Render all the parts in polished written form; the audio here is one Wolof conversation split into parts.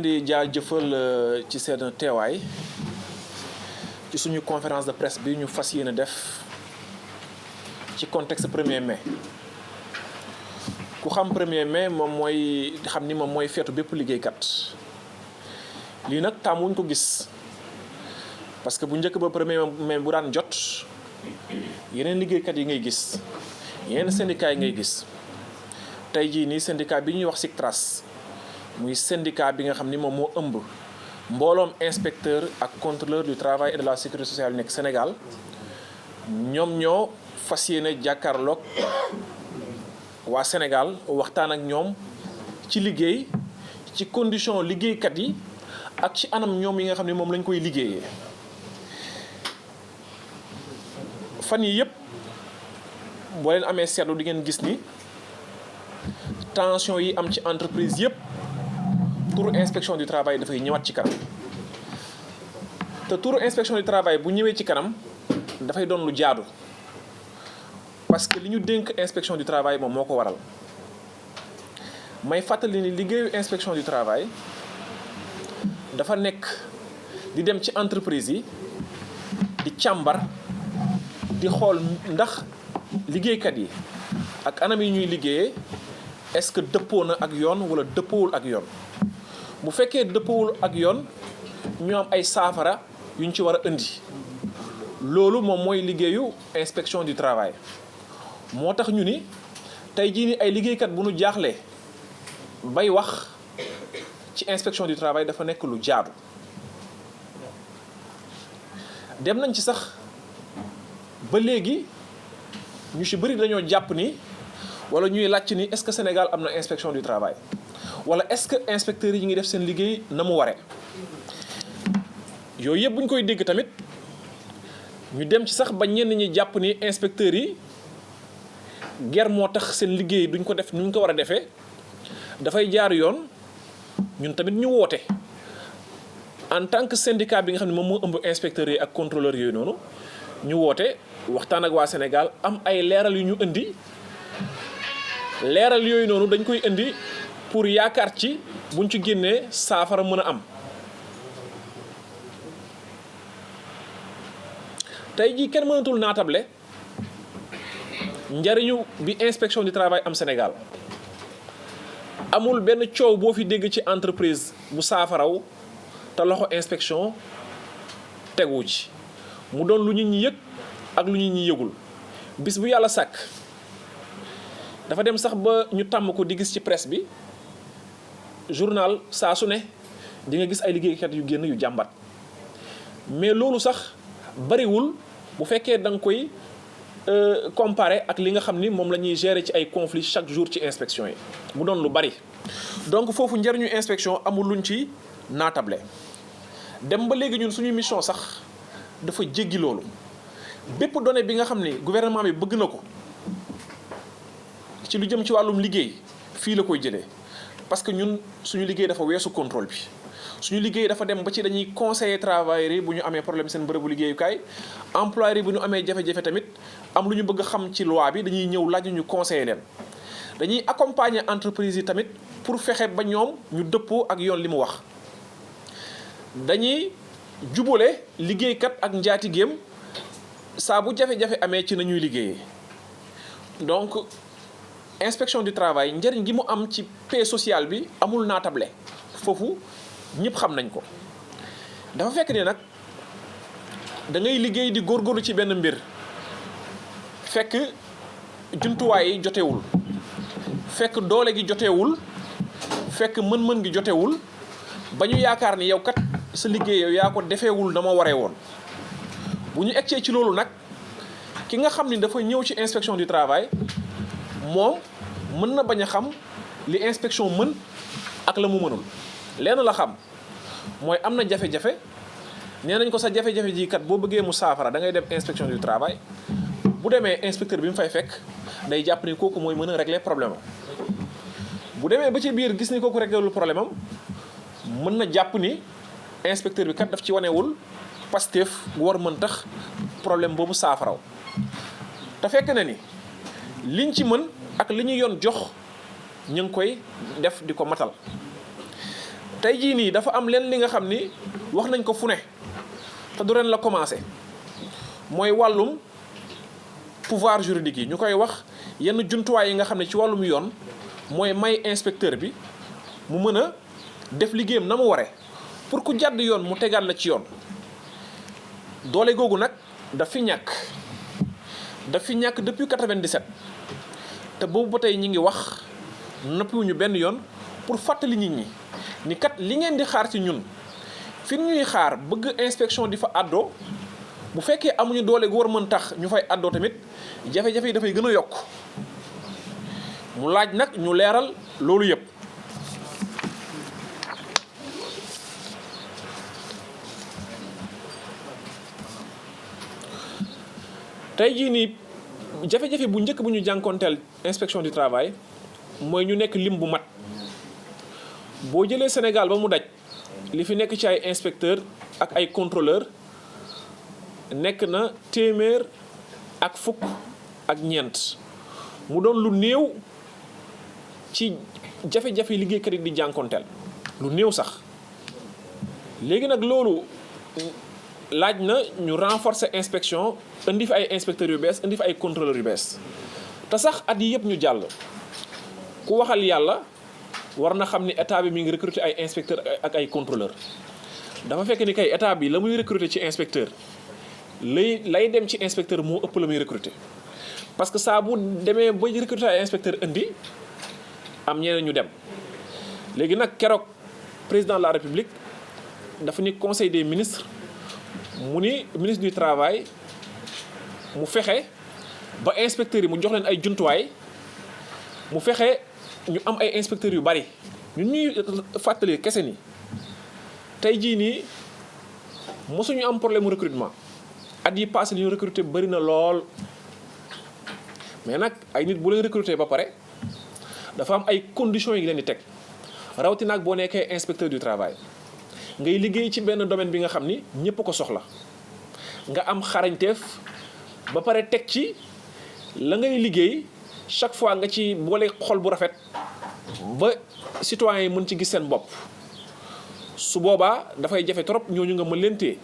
leen di jaajëfal ci seen teewaay ci suñu conférence de presse bi ñu fas yéene def ci contexte 1er mai ku xam 1er mai moom mooy xam ni moom mooy feetu bépp liggéeykat lii nag tàmmuñ ko gis parce que bu njëkk ba 1er mai bu daan jot yeneen liggéeykat yi ngay gis yeneen syndicat yi ngay gis tey jii nii syndicat bi ñuy wax SYCTRAS muy syndicat bi nga xam ni moom moo ëmb mbooloom inspecteur ak contrôleur du travail et de la sécurité sociale nekk Sénégal ñoom ñoo fas yéene jàkkaarloog waa Sénégal waxtaan ak ñoom ci liggéey ci condition liggéeykat yi ak ci anam ñoom yi nga xam ne moom lañ koy liggéeyee fan yi yëpp boo leen amee seetlu di ngeen gis ni tension yi am ci entreprise yëpp turu inspection du travail dafay ñëwaat ci kanam te turu inspection du travail bu ñëwee ci kanam dafay doon lu jaadu parce que li ñu dénk inspection du travail moom moo ko waral may fàttali ni liggéeyu inspection du travail dafa nekk di dem ci entreprise yi di càmbar di xool ndax liggéeykat yi ak anam yi ñuy liggéeyee est-ce que dëppoo na ak yoon wala dëppoowul ak yoon bu fekkee dëppoowul ak yoon ñu am ay saafara yu ñu ci war a indi loolu moom mooy liggéeyu inspection du travail moo tax ñu ni tey jii ni ay liggéeykat bu nu jaaxlee bay wax ci inspection du travail dafa nekk lu jaadu dem nañ ci sax ba léegi ñu ci bëri dañoo jàpp ni wala ñuy laajte ni est-ce que Sénégal am na inspection du travail wala est-ce que inspecteurs yi ngi def seen liggéey na mu waree yooyu yëpp bu ñu koy dégg tamit ñu dem ci sax ba ñenn ñi jàpp ni inspecteurs yi ger moo tax seen liggéey duñ ko def ni ñu ko war a defee dafay jaar yoon ñun tamit ñu woote en tant que syndicat bi nga xam ne moom moo ëmb inspecteurs yi ak contrôleurs yooyu noonu ñu woote waxtaan ak waa Sénégal am ay leeral yu ñu indi leeral yooyu noonu dañ koy indi pour yaakaar ci buñ ci génnee saafara mën a am tey jii kenn mënatul naatable njariñu bi inspection du travail am Sénégal amul benn coow boo fi dégg ci entreprise bu saafaraw te loxo inspection tegu ci mu doon lu nit ñi yëg ak lu nit ñi yëgul bis bu yàlla sàkk dafa dem sax ba ñu tàmm ko di gis ci presse bi journal saa su ne di nga gis ay liggéeykat yu génn yu jàmbat mais loolu sax bariwul bu fekkee da nga koy comparer ak li nga xam ni moom la ñuy gérer ci ay conflits chaque jour ci inspection yi mu doon lu bari donc foofu njëriñu inspection amul luñ ci naatable dem ba léegi ñun suñu mission sax dafa jéggi loolu bépp donnée bi nga xam ni gouvernement bi bëgg na ko ci lu jëm ci wàllum liggéey fii la koy jëlee parce que ñun suñu liggéey dafa weesu contrôle bi suñu liggéey dafa dem ba ci dañuy conseiller travailleurs yi bu ñu amee problème seen bërëbu liggéeyukaay employeurs yi bu ñu amee jafe-jafe tamit am lu ñu bëgg a xam ci loi bi dañuy ñëw laaj ñu conseiller leen dañuy accompagner entreprise yi tamit pour fexe ba ñoom ñu dëppoo ak yoon li mu wax dañuy jubale liggéeykat ak njaatigéem saa bu jafe-jafe amee ci nañuy liggéeyee donc inspection du travail njëriñ gi mu am ci paix sociale bi amul naatable foofu ñëpp xam nañ ko dafa fekk ne nag da ngay liggéey di góorgóorlu ci benn mbir fekk jumtuwaay yi jotewul fekk doole gi jotewul fekk mën-mën gi jotewul ba ñu yaakaar ni yow kat sa liggéey yow yaa ko defeewul dama waree woon bu ñu eggee ci loolu nag ki nga xam ni dafa ñëw ci inspection du travail moom mën na bañ a xam li inspection mën ak la mu mënul lenn la xam mooy am na jafe-jafe nee nañ ko sa jafe-jafe ji kat boo bëggee mu saafara da ngay dem inspection du travail bu demee inspecteur bi mu fay fekk day jàpp ni kooku mooy mën a régler problème am bu demee ba ci biir gis ni kooku réglewul problème am mën na jàpp ni inspecteur bi kat daf ci wanewul Pastef bu war mën tax problème boobu saafaraw te fekk na ni liñ ci mën ak li ñu yoon jox ñu ngi koy def di ko matal tey jii nii dafa am leen li nga xam ni wax nañ ko fu ne te du ren la commencé mooy wàllum pouvoir juridique yi ñu koy wax yenn jumtuwaay yi nga xam ne ci wàllum yoon mooy may inspecteur bi mu mën a def liggéeyam na mu waree pour ku jàdd yoon mu tegaat la ci yoon doole googu nag daf fi ñàkk depuis 97 te boobu ba tey ñi ngi wax noppiwuñu benn yoon pour fàttali nit ñi ni kat li ngeen di xaar ci ñun fi ñuy xaar bëgg inspection di fa àddoo bu fekkee amuñu doole gu war mën tax ñu fay àddoo tamit jafe-jafe yi dafay gën a yokk mu laaj nag ñu leeral loolu yëpp. tey jii nii jafe-jafe bu njëkk bu ñu jànkoonteel inspection du travail mooy ñu nekk lim bu mat boo jëlee Sénégal ba mu daj li fi nekk ci ay inspecteur ak ay contrôleur nekk na téeméer ak fukk ak ñeent mu doon lu néew ci jafe-jafe liggéeykat yi di jànkoonteel lu néew sax léegi nag loolu laaj na ñu renforcer inspection indi fi ay inspecteurs yu bees indi fi ay contrôleurs yu bees te sax at yi yëpp ñu jàll ku waxal yàlla war na xam ni état bi mi ngi recruter ay inspecteurs ak ay contrôleurs dafa fekk ni kay état bi la muy recruter ci inspecteur lay dem ci inspecteur moo ëpp la muy recruter parce que saa bu demee ba recruter ay inspecteurs indi am ñeneen ñu dem léegi nag keroog président de la république dafa ni conseil des ministres mu ni ministre du travail mu fexe ba inspecteurs yi mu jox leen ay jumtuwaay mu fexe ñu am ay inspecteurs yu bari ñun ñuy fàttali kese ni tey jii nii mosuñu am problème mu recrutement at yi passé li ñu recruter bari na lool mais nag ay nit bu leen recruter ba pare dafa am ay conditions yi leen di teg rawatina ak boo nekkee inspecteur du travail ngay liggéey ci benn domaine bi nga xam ni ñëpp ko soxla nga am xarañteef ba pare teg ci la ngay liggéey chaque fois nga ci boole xol bu rafet ba citoyens yi mën ci gis seen bopp su boobaa dafay jafe trop ñooñu nga mën leen téye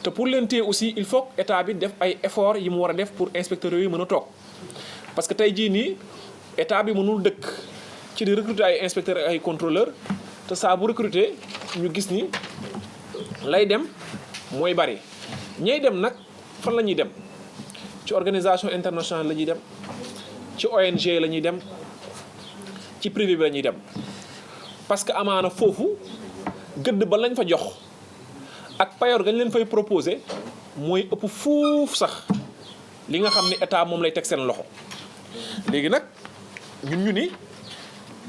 te pour leen téye aussi il faut que état bi def ay efforts yi mu war a def pour inspecteurs yooyu mën a toog parce que tey jii nii état bi mënul dëkk ci di recruter ay inspecteurs ak ay contrôleurs te saa bu recruter ñu gis ni lay dem mooy bari ñay dem nag fan la ñuy dem ci organisation internationale la ñuy dem ci ONG la ñuy dem ci privé bi la ñuy dem parce que amaana foofu gëdd ba lañ fa jox ak payoor gañ leen fay proposer mooy ëpp fuuf sax li nga xam ni état moom lay teg seen loxo léegi nag ñu ni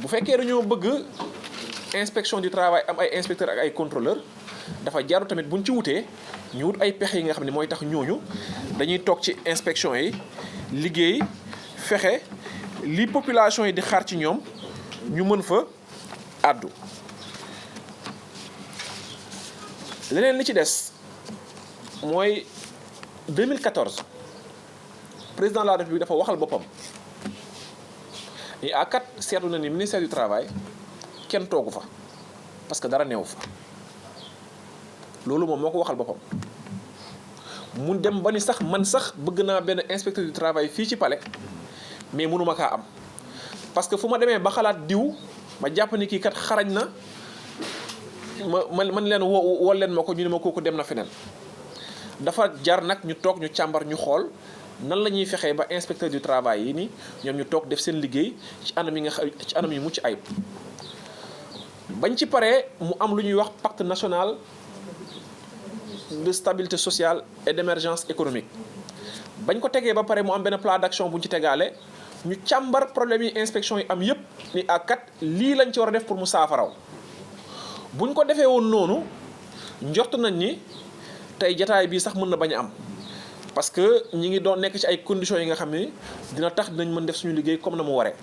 bu fekkee dañoo bëgg inspection du travail am ay inspecteurs ak ay contrôleurs dafa jaru tamit buñ ci wutee ñu wut ay pexe yi nga xam ne mooy tax ñooñu dañuy toog ci inspection yi liggéey fexe li population yi di xaar ci ñoom ñu mën fa àddu. leneen li ci des mooy 2014 président de la République dafa waxal boppam ni kat seetlu na ni ministère du travail kenn toogu fa parce que dara neew fa loolu moom moo ko waxal boppam mu dem ba ni sax man sax bëgg naa benn inspecteur du travail fii ci palais mais mënuma kaa am parce que fu ma demee ba xalaat diw ma jàpp ni kii kat xarañ na man leen woo leen ma ko ñu ne ma kooku dem na feneen dafa jar nag ñu toog ñu càmbar ñu xool nan la ñuy fexee ba inspecteur du travail yi ni ñoom ñu toog def seen liggéey ci anam yi nga xam ci anam yu mucc ayib bañ ci paree mu am lu ñuy wax pacte national de stabilité sociale et d'émergence économique bañ ko tegee ba pare mu am benn plan d'action bu ñu ci tegaale ñu càmbar problème yi inspection yi am yépp ni kat lii lañ ci war a def pour mu saafaraw buñ ko defee woon noonu njort nañ ni tey jataay bii sax mën na bañ a am parce que ñi ngi doon nekk ci ay conditions yi nga xam ne dina tax dinañ mën def suñu liggéey comme na mu waree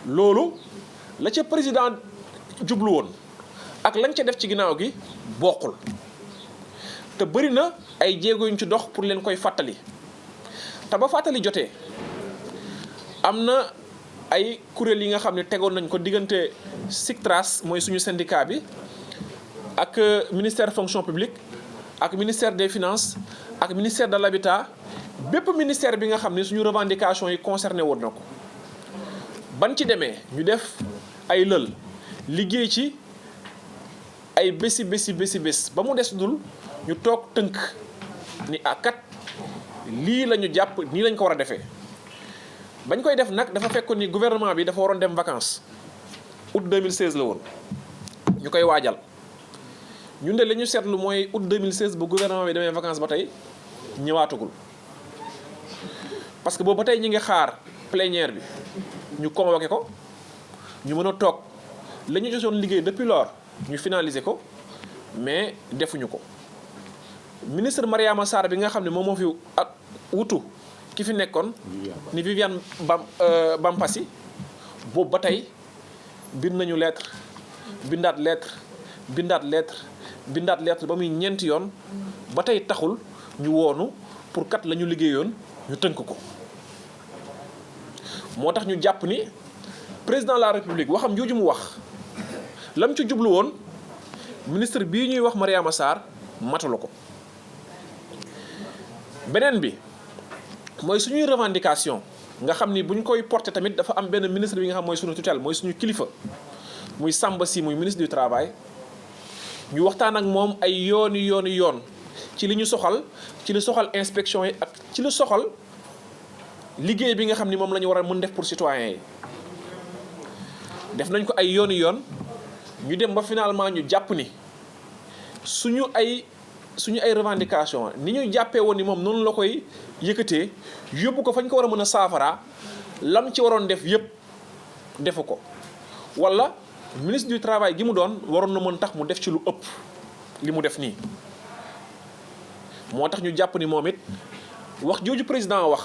loolu la ca président jublu woon ak lañ ca def ci ginnaaw gi bokkul te bëri na ay jéego yuñ ci dox pour leen koy fàttali te ba fàttali jotee am na ay kuréel yi nga xam ne tegoon nañ ko diggante SICTRAS mooy suñu syndicat bi ak ministère fonction publique ak ministère des finances ak ministère de l'habitat bépp ministère bi nga xam ne suñu revendication yi concerné woon na ko ban ci demee ñu def ay lël liggéey ci ay bési bés ba mu des dul ñu toog tënk ni kat lii la ñu jàpp nii lañ ko war a defee bañ koy def nag dafa fekkoon ni gouvernement bi dafa waroon dem vacances août 2016 la woon ñu koy waajal ñun de li ñu seetlu mooy août 2016 bu gouvernement bi demee vacances ba tey ñëwaatugul parce que boobu ba tey ñi ngi xaar plénière bi ñu convoqué ko ñu mën a toog la ñu jotoon liggéey depuis lors ñu finaliser ko mais defuñu ko ministre Mariama Sarr bi nga xam ne moom moo fi ak wutu ki fi nekkoon ni Viviane Bampassi boobu ba tey bind nañu lettre bindaat lettre ba muy ñeenti yoon ba tey taxul ñu woonu pour kat la ñu liggéeyoon ñu tënk ko moo tax ñu jàpp ni président de la république waxam jooju mu wax lam ci jublu woon ministre bii ñuy wax Mariama Sarr matalu ko beneen bi mooy suñuy revendication nga xam ni bu ñu koy porter tamit dafa am benn ministre bi nga xam mooy suñu tutelle mooy suñu kilifa muy Samba Sy muy ministre du travail ñu waxtaan ak moom ay yoon ci li ñu soxal ci li soxal inspection yi ak ci li soxal liggéey bi nga xam ni moom la ñu war a mën def pour citoyens yi def nañ ko ay yoon ñu dem ba finalement ñu jàpp ni suñu ay revendication ni ñu jàppee woon ni moom noonu la koy yëkkatee yóbbu ko fañ ko war a mën a saafara lam ci waroon def yépp defu ko wala ministre du travail gi mu doon waroon na mën tax mu def ci lu ëpp li mu def nii moo tax ñu jàpp ni moom it wax jooju président wax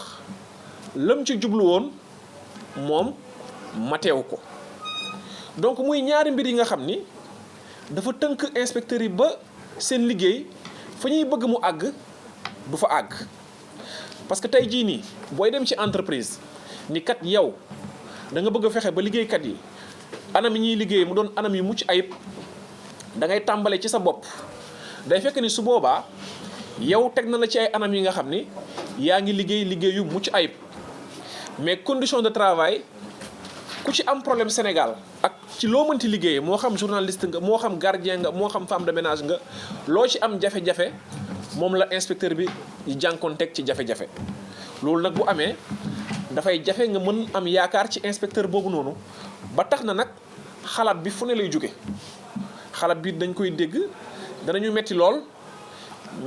lam ci jublu woon moom mateewu ko donc muy ñaari mbir yi nga xam ni dafa tënk inspecteurs yi ba seen liggéey fa ñuy bëgg mu àgg du fa àgg parce que tey jii nii booy dem ci entreprise ni kat yow da nga bëgg a fexe ba liggéeykat yi anam yi ñuy liggéey mu doon anam yu mucc ayib da ngay tàmbale ci sa bopp day fekk ni su boobaa yow teg na la ci ay anam yi nga xam ni yaa ngi liggéey yu mucc ayib mais condition de travail ku ci am problème Sénégal ak ci loo mënti liggéeyee moo xam journaliste nga moo xam gardien nga moo xam femme de ménage nga loo ci am jafe-jafe moom la inspecteur bi jànkoonteeg ci jafe-jafe loolu nag bu amee dafay jafe nga mën am yaakaar ci inspecteur boobu noonu ba tax na nag xalaat bi fu ne lay jóge xalaat bi dañ koy dégg danañu metti lool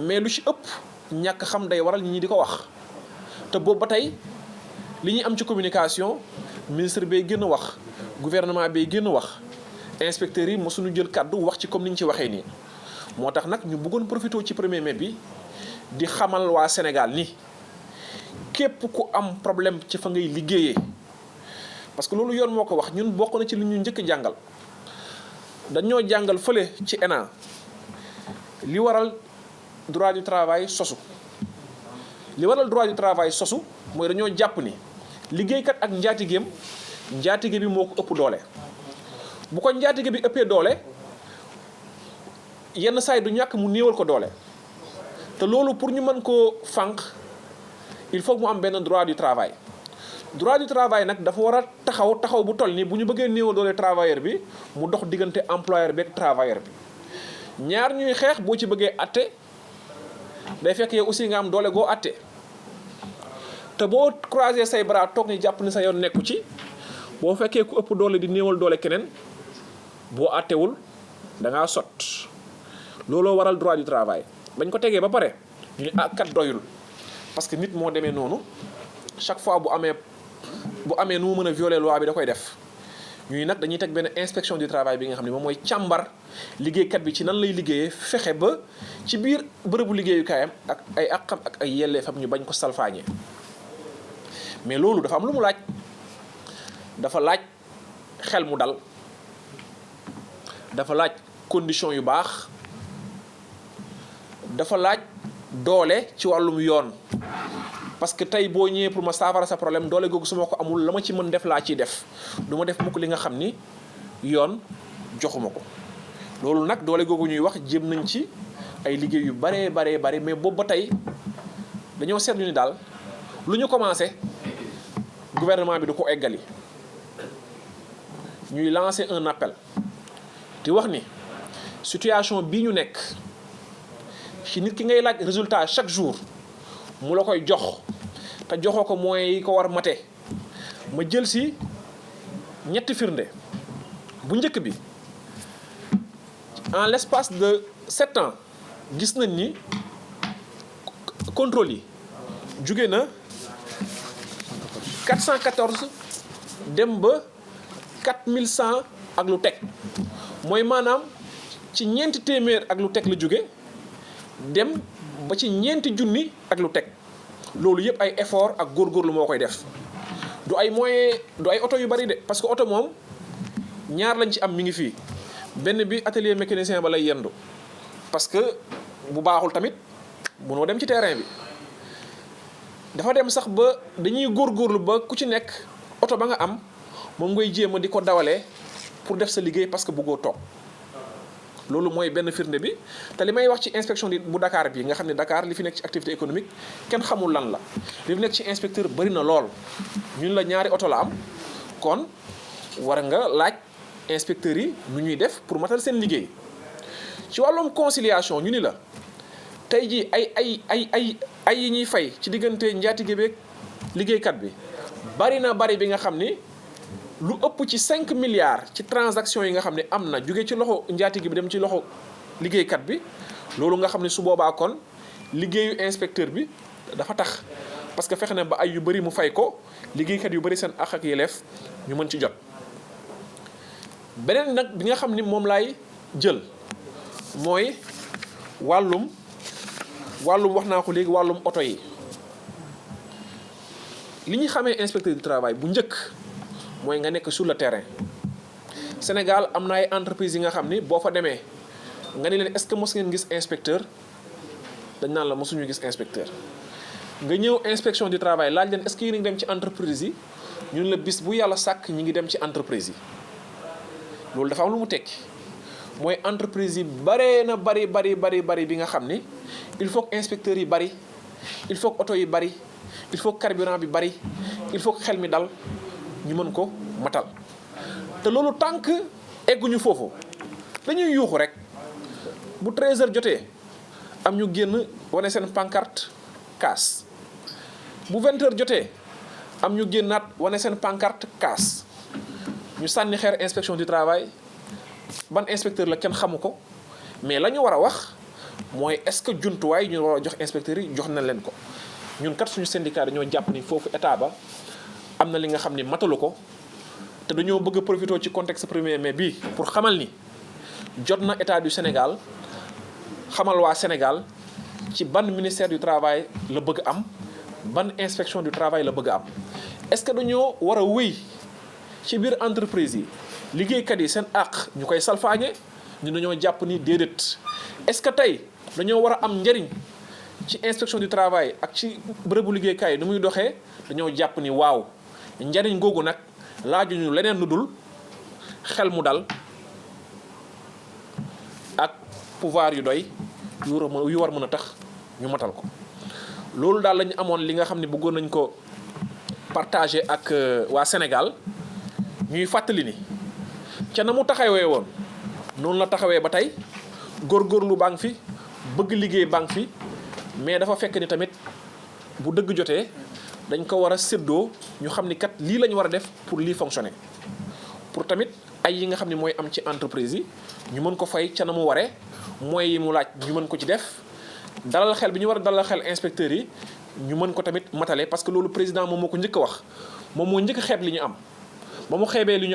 mais lu ci ëpp ñàkk xam day waral ñi di ko wax te boobu ba tey li ñuy am ci communication ministre bay gën a wax gouvernement bay gën a wax inspecteurs yi mosuñu jël kàddu wax ci comme ni ñu ci waxee nii moo tax nag ñu bëggoon profité ci 1er mai bi di xamal waa Sénégal ni képp ku am problème ci fa ngay liggéeyee parce que loolu yoon moo ko wax ñun bokk na ci li ñu njëkk jàngal dañoo jàngal fële ci ENA li waral droit du travail sosu mooy dañoo jàpp ni liggéeykat ak njaatige bi moo ko ëpp doole bu ko njaatige bi ëppee doole yenn saay du ñàkk mu néewal ko doole te loolu pour ñu mën koo fànq il faut mu am benn droit du travail nag dafa war a taxaw bu toll nii bu ñu bëggee néewal doole travailleur bi mu dox diggante employeur bi ak travailleur bi ñaar ñuy xeex boo ci bëggee atte day fekk yow aussi nga am doole goo atte te boo croiser say bras toog ni jàpp ni sa yoon nekku ci boo fekkee ku ëpp doole di néewal doole keneen boo àttewul da ngaa sot looloo waral droit du travail bañ ko tegee ba pare ñu ne kat doyul parce que nit moo demee noonu chaque fois bu amee nu mu mën a violer loi bi da koy def ñuy nag dañuy teg benn inspection du travail bi nga xam ne moom mooy càmbar liggéeykat bi ci nan lay liggéeyee fexe ba ci biir bërëbu liggéeyukaayam ak ay àqam ak ay yelleefam ñu bañ ko salfaañee mais loolu dafa am lu mu laaj dafa laaj xel mu dal dafa laaj condition yu baax dafa laaj doole ci wàllum yoon parce que tey boo ñëwee pour ma saafara sa problème doole googu su ma ko amul la ma ci mën def laa ciy def du ma def mukk li nga xam ni yoon joxuma ko. loolu nag doole googu ñuy wax jéem nañ ci ay liggéey yu baree bari mais boobu ba tey dañoo seetlu ni daal lu ñu commencé gouvernement bi du ko eggali. ñuy lancer un appel di wax ni situation bii ñu nekk ci nit ki ngay laaj résultat chaque jour mu la koy jox te joxoo ko moyens yi ko war mate ma jël si ñetti firnde. bu njëkk bi en l'espace de 7 ans gis nañ ni contrôle yi jóge na 414 dem ba 4100 ak lu teg mooy maanaam ci ñeenti téeméer ak lu teg la jóge dem ba ci ñeenti junni ak lu teg loolu yëpp ay effort ak góorgóorlu moo koy def du ay moyens du ay oto yu bari de parce que oto moom ñaar lañ ci am mi ngi fii benn bi atelier mécanicien ba lay yendu parce que bu baaxul tamit mënoo dem ci terrain bi dafa dem sax ba dañuy góorgóorlu ba ku ci nekk oto ba nga am moom ngay jéem a di ko dawalee pour def sa liggéey parce que bëggoo toog loolu mooy benn firnde bi te li may wax ci inspection bu Dakar bi nga xam ne Dakar li fi nekk ci activité économique kenn xamul lan la li fi nekk ci inspecteur bari na lool ñun la ñaari oto la am kon war nga laaj inspecteurs yi nu ñuy def pour matal seen liggéey ci wàllum conciliation ñu ni la tey jii ay yi ñuy fay ci diggante njaatige beeg liggéeykat bi bari bi nga xam ni lu ëpp ci 5 milliards ci transaction yi nga xam ne am na jóge ci loxo njaatige bi dem ci loxo liggéeykat bi loolu nga xam ne su boobaa kon liggéeyu inspecteur bi dafa tax parce que fexe na ba ay yu bari mu fay ko liggéeykat yu bari seen àq ak yelleef ñu mën ci jot. beneen nag bi nga xam ni moom laay jël mooy wàllum wax naa ko léegi wàllum oto yi li ñu xamee inspecteur du travail bu njëkk mooy nga nekk sur le terrain. Sénégal am na ay entreprises yi nga xam ni boo fa demee nga ni leen est-ce que mos ngeen gis inspecteur dañ naan la mosuñu gis inspecteur nga ñëw inspection du travail laaj leen est-ce que yéen a ngi dem ci entreprise yi ñun la bis bu yàlla sàkk ñi ngi dem ci entreprise yi. loolu dafa am lu mu tekki mooy entreprise yi bari bi nga xam ni il faut que inspecteurs yi bari il faut que oto yi bari il faut que carburant bi bari il faut que xel mi dal ñu mën ko matal te loolu tant que egguñu foofu dañuy yuuxu rek bu 13h jotee am ñu génn wane seen pancarte kaas bu 20h jotee am ñu génnaat wane seen pancarte kaas ñu sànni xeer inspection du travail ban inspecteur la kenn xamu ko mais la ñu war a wax mooy est-ce que jumtuwaay ñu war a jox inspecteurs yi jox na leen ko ñun kat suñu syndicat dañoo jàpp ni foofu état ba am na li nga xam ni matalu ko te dañoo bëgg a profiter ci contexte 1er mai bii pour xamal ni jot na état du Sénégal xamal waa Sénégal ci ban ministère du travail la bëgg am ban inspection du travail la bëgg am est-ce que dañoo war a wéy ci biir entreprise yi liggéeykat yi seen àq ñu koy salfaañe ñu dañoo jàpp ni déedéet est-ce que tey dañoo war a am njëriñ ci inspection du travail ak ci bërëbu liggéeykaay yi nu muy doxee dañoo jàpp ni waaw njëriñ googu nag laajuñu leneen lu dul xel mu dal ak pouvoir yu doy yu war mën a tax ñu matal ko. loolu daal lañu amoon li nga xam ne bëggoon nañ ko partager ak waa Sénégal ñuy fàttali ni ca na mu taxawee woon noonu la taxawee ba tey góorgóorlu baa ngi fi bëgg liggéey baa ngi fi mais dafa fekk ni tamit bu dëgg jotee dañ ko war a séddoo ñu xam ni kat lii la ñu war a def pour lii fonctionner pour tamit ay yi nga xam ne mooy am ci entreprise yi ñu mën ko fay ca na mu waree mooy yi mu laaj ñu mën ko ci def dalal xel bi ñu war a dalal xel inspecteurs yi ñu mën ko tamit matale parce que loolu président moom moo ko njëkk a wax moom moo njëkk a xeeb li ñu am ba mu xeebee li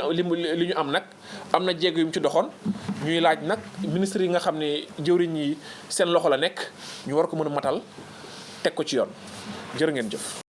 ñu am nag am na jéego yu mu ci doxoon ñuy laaj nag ministre yi nga xam ne jëwriñ yi seen loxo la nekk ñu war ko mën a matal teg ko ci yoon jërë ngeen jëf.